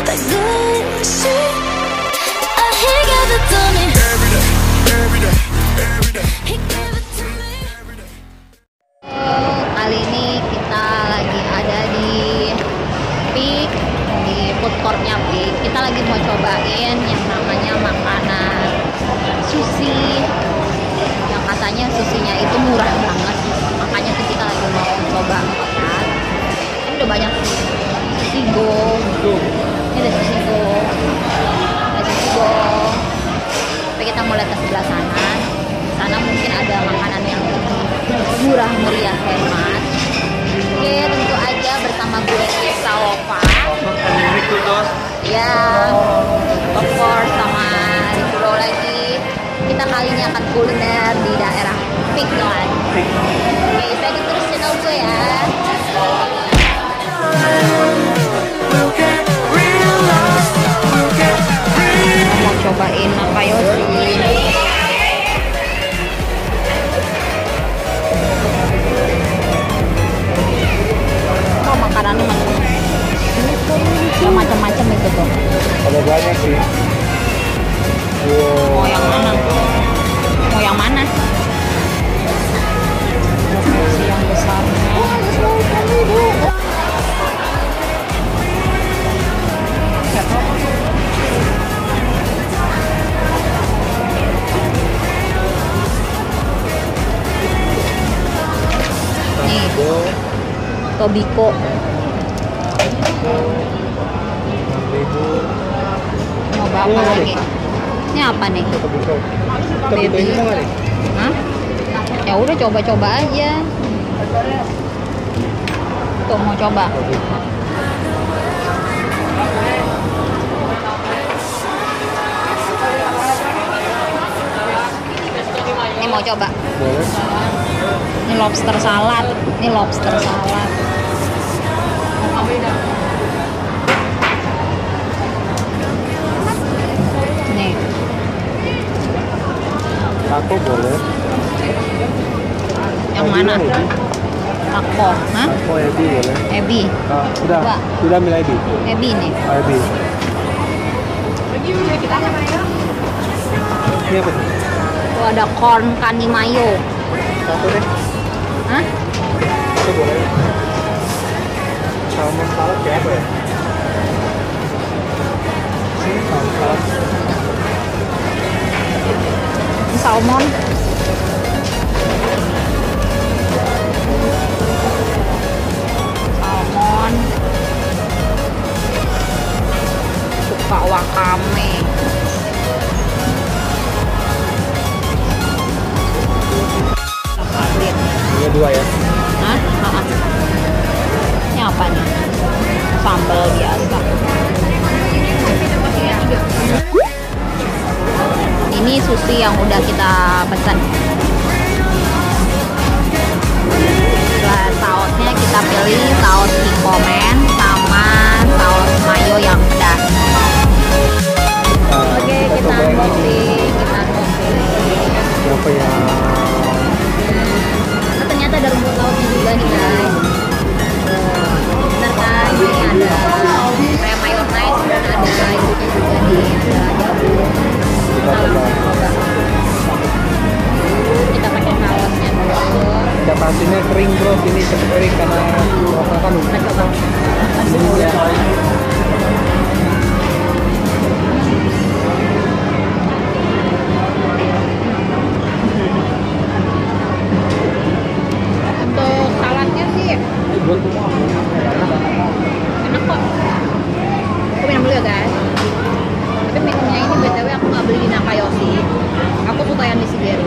like good shit. He gave it to me. Every day, every day, every day. He gave it to me. Kali ini kita lagi ada di Peak, di food courtnya Peak. Kita lagi mau cobain yang namanya makanan sushi. Yang katanya sushinya itu murah banget. Makanya kita lagi mau coba makan. Ini udah banyak sih. Sushi go. Ini ada sushi go. Tapi kita mau lihat ke sebelah sana. Sana mungkin ada makanan yang lebih murah meriah hemat. Oke, tentu aja bersama gue Salova. Ya, of course sama Rikulo lagi. Kita kali ini akan kuliner di daerah Peak Land. Oke, saya terus channel gue ya. Mau cobain Nakayoshi. Oh, makanannya macam-macam itu tuh. Ada banyak sih. Mau yang mana? Mau yang mana? Si yang besarnya. Nih, Tobiko. Mau apa lagi? Ini apa nih? Baby. Hah? Ya udah coba-coba aja. Tuh mau coba. Ini mau coba. Boleh. Ini lobster salad. Ini lobster salad. Nih. Aku boleh. Yang mana? Taco. Hah? Oh, ebi boleh. Ebi. Ah, sudah. Coba. Sudah ambil ebi. Ebi nih. Ebi. Ini apa? Tuh ada corn kani mayo. Satu deh. Hah? Itu boleh. Salmon salad kayak apa ya? Sini salmon salad. Ini salmon. Salmon. Suka wakame. Ini dua ya. Hah? Ini apa nih? Sambal biasa. Ini sushi yang udah kita pesan. Sausnya kita pilih saus Kikomen sama saus mayo yang pedas. Oke, kita unboxing. Berapa ya? Oh, ternyata ada rumput lautnya juga nih guys. Bener kan? Ini ada kayak mayonnaise dan ada itunya juga nih, ada jagung. Kita langsung coba. Kita pakai sausnya dulu. Kita pastinya kering bro, ini cepet kering karena kan Kita coba. ya. Untuk saladnya sih enak kok. Aku minum dulu ya guys. Tapi minumnya ini BTW aku nggak beli di Nakayoshi. Aku suka yang di Shigeru.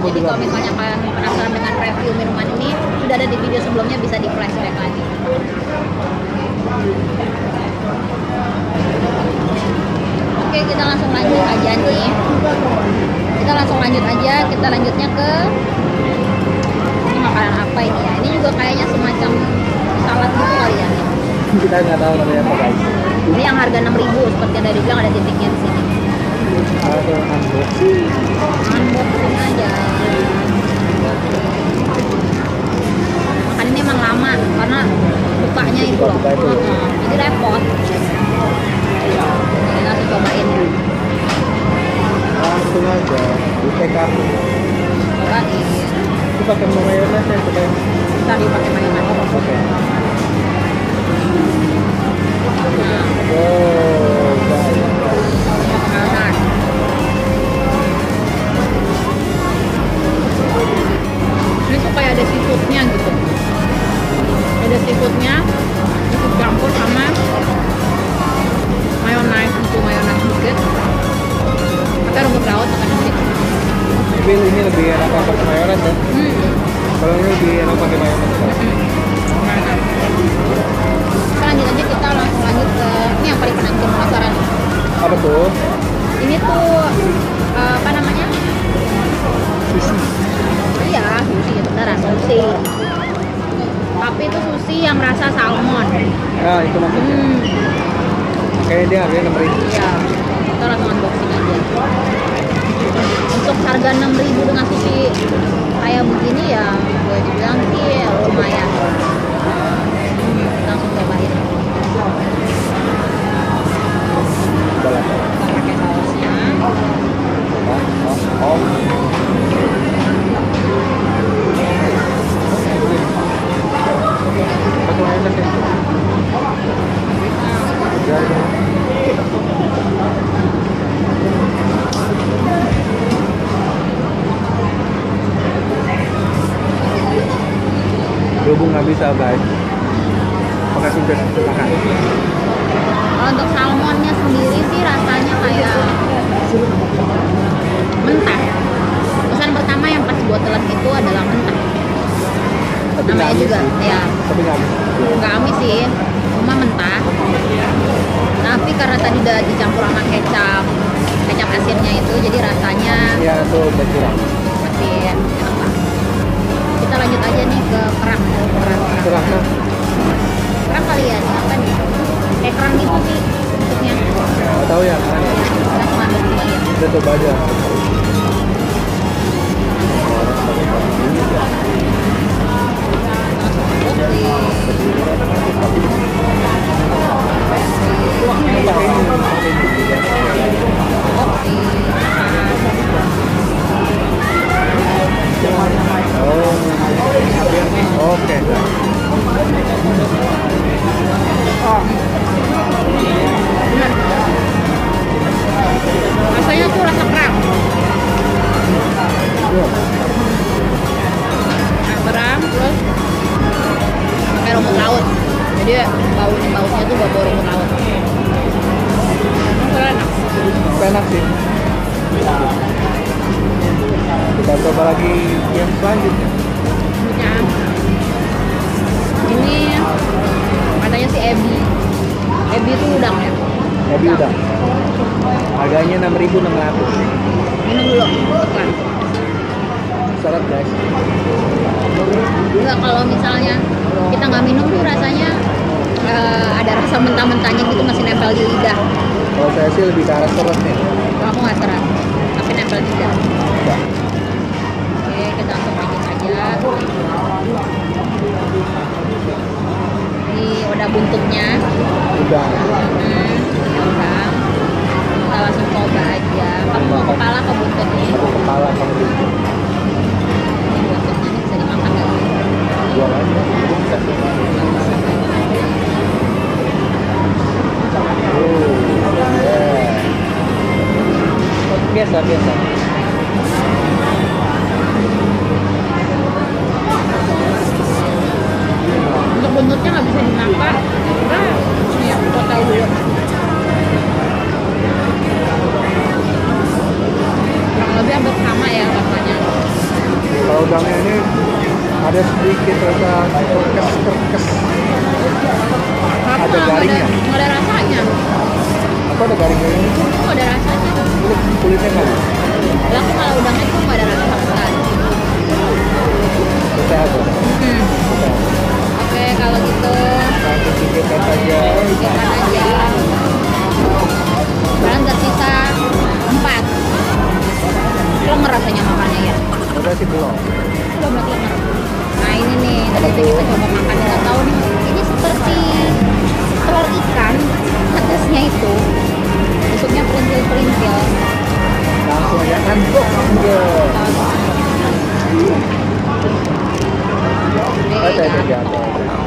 Jadi kalau misalnya kalian penasaran dengan review minuman ini, sudah ada di video sebelumnya, bisa di flashback lagi. Oke, kita langsung lanjut aja nih. Kita langsung lanjut aja. Kita lanjutnya ke ini makanan apa ini ya? Ini juga kayaknya semacam salad gitu kali ya. Kita nggak tahu namanya apa guys. Ini yang harga 6.000 seperti yang tadi bilang, ada titiknya di sini. Ada unboxing. Unboxing aja. Makan ini emang lama karena bukanya itu loh. Jadi repot. pakai mayones ya pakai. Tadi pakai mayones. Oke. Nah, Oh, baik. mayones. Ini tuh kayak ada seafoodnya gitu. Ada seafoodnya, terus campur sama mayones, itu mayones dikit. Pakai rumput laut pakai nasi. Tapi ini lebih enak pakai mayones ya. Kalau ini lebih enak pakai mayones. Mantap. Lanjut aja, kita langsung lanjut ke ini yang paling penasaran. Apa tuh? Ini tuh apa namanya? Sushi. Iya, sushi beneran sushi. Tapi itu sushi yang rasa salmon. Nah, itu maksudnya. Kayaknya dia harganya 6.000. Iya, kita langsung unboxing aja. Untuk harga 6.000 dengan sushi kayak begini ya, gue dibilang sih lumayan. Langsung cobain. Balas. Pakai sausnya. Oh. Pakai mayones ya. Berhubung nggak bisa guys, pakai sudah makan. Kalau untuk salmonnya sendiri sih rasanya kayak mentah. Pesan pertama yang pas gue telan itu adalah mentah. Tapi nggak Namanya amis juga, sih. ya Tapi nggak amis. nggak amis sih, cuma mentah. Tapi karena tadi udah dicampur sama kecap asinnya itu, jadi rasanya Ya tuh berkurang. masih enak lah. Kita lanjut aja nih ke kerang. Kerang. Kerang kali ya, ini apa nih? Kayak kerang gitu sih bentuknya. Nggak tahu ya kan? Kita cuma unboxing aja. Kita coba aja. Oh, oke. Rasanya tuh rasa kerang. Kerang terus pakai rumput laut. Jadi baunya tuh bau rumput laut. Enak. Enak sih. Kita coba lagi yang selanjutnya. Selanjutnya, ini katanya si Ebi. Ebi itu udang ya. Ebi udang. Harganya 6.600. Minum dulu, iklan. Syarat guys. Enggak, kalau misalnya kita nggak minum tuh rasanya ada rasa mentah-mentahnya gitu, masih nempel di lidah. Kalau saya sih lebih ke arah seret nih. Kalau aku nggak serat, tapi nempel di lidah. Ya. Oke, kita langsung lanjut aja. Ini udah buntutnya. Udang. Udang. Kita langsung coba aja. Kamu mau kepala ke buntut nih? Aku kepala kamu di Ini buntutnya nih, bisa dimakan nggak? buang aja. Biasa. Untuk buntutnya nggak bisa dimakan. Udah, ini ya, total dulu. Kurang lebih hampir sama ya rasanya. Kalau udangnya ini ada sedikit rasa kerkes. Ada garingnya. Nggak ada rasanya. Apa ada garingnya ini? Nggak ada rasanya. Kulitnya nggak ada. Lah aku kalau udangnya tuh nggak ada rasa sama sekali. Sehat ya? Sehat. Oke, kalau gitu Nanti pikirkan saja. makan aja. Sekarang tersisa 4. Lenger rasanya makannya ya. Udah sih belum. Udah berarti lenger. Nah ini nih, tadi tuh kita coba makan, nggak tahu nih. Ini seperti telur ikan, pedasnya itu. Bentuknya tempe gato. gato.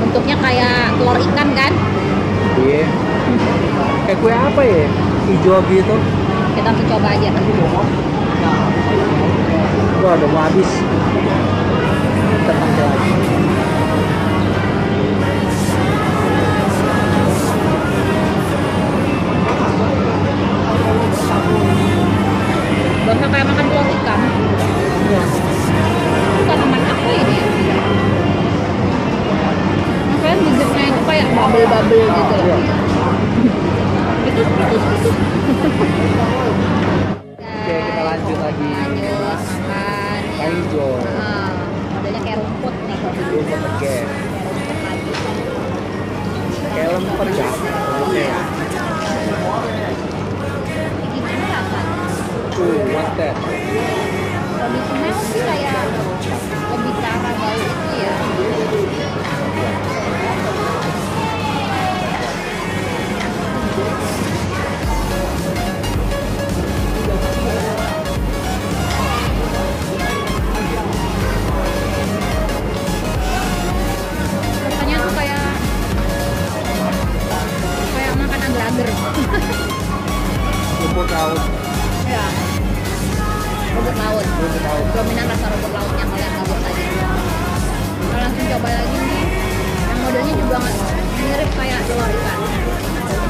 Bentuknya kayak telur ikan kan? Iya. Kayak kue apa ya? Hijau gitu. Kita langsung coba aja. Wah, udah mau habis. Kita pakai lagi. Berasa kayak makan telur ikan. Bukan teman apa ini ya? Makanya gigitnya itu kayak bubble-bubble gitu loh. Itu. Oke, kita lanjut lagi. Lanjut makan. Kayak hijau. Modelnya kayak rumput nih. Rumput again. Rumput lagi. Kayak lemper ya. Oke. Gimana rasanya? What's that? Kalau di smell sih kayak lebih ke arah bau itu ya. Rasanya tuh kayak makan agar-agar. Rumput laut. Ya. Rumput laut. Rumput laut. Dominan rasa rumput lautnya kalian gabut tadi. Kita langsung coba lagi nih. Yang modelnya juga mirip kayak telur ikan.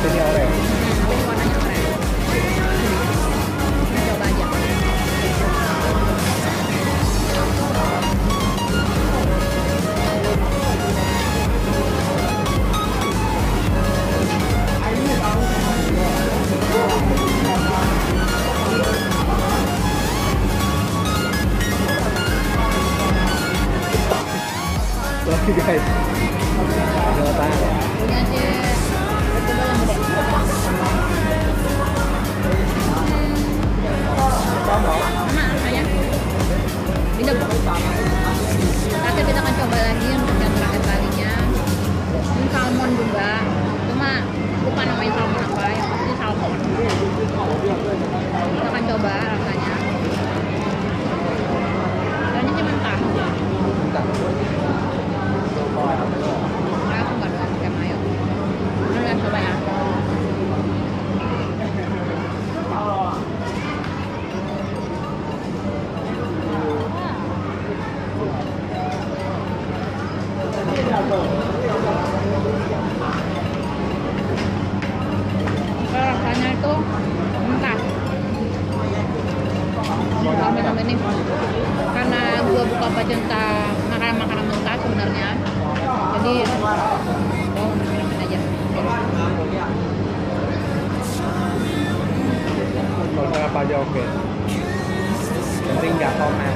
Ini orange. Tapi ini warnanya oranye. Kita coba aja. Lagi guys. Jangan tahan ya. Punya sih coba yang gede. Enak rasanya. Beda. Nanti kita akan coba lagi untuk yang terakhir kalinya. Ini salmon juga. Cuma lupa namanya salmon apa. Yang pasti salmon. Kita akan coba rasanya. Dan ini sih mentah. Bentar. Aku nggak doang pakai mayo. Kalian coba ya. Rasanya itu mentah. Salmon ini karena gue buka pecinta makanan mentah sebenarnya, jadi mau makan aja. Kalau saya apa aja oke. Penting nggak tomat.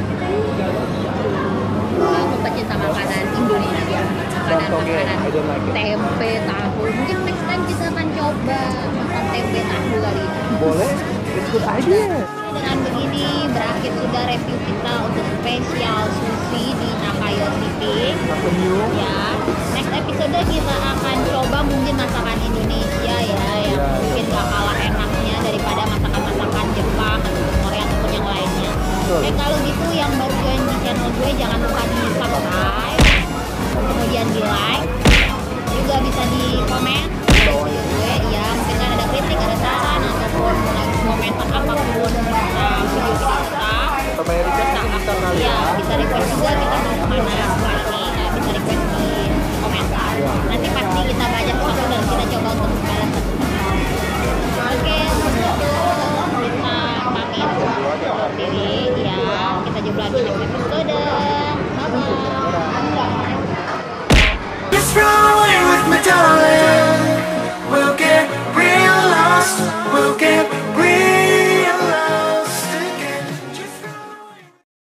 Aku pecinta makanan Indonesia, makanan I don't like it. tempe tahu. Mungkin next time kita akan coba makan tempe tahu kali ini. Boleh? It's good idea. Dengan begini berakhir sudah review kita untuk spesial sushi di Nakayo City. Aku new. Ya, next episode kita akan coba mungkin masakan Indonesia ya, yang Ya, mungkin gak kalah enaknya daripada masakan-masakan Jepang atau Korea ataupun yang lainnya. Betul. Kalau gitu yang baru join di channel gue jangan lupa di subscribe, kemudian di like, juga bisa di komen video gue. Ya, mungkin kan ada kritik, ada saran ataupun komentar apapun tentang video kita. Coba request bisa kali Ya, ya. bisa request juga kita mau kemana setelah ini. Nah, bisa request di komentar. Ya. Nanti pasti kita baca satu dan kita coba untuk balas satu. Oke, untuk itu kita pamit undur diri. Ya, kita jumpa lagi next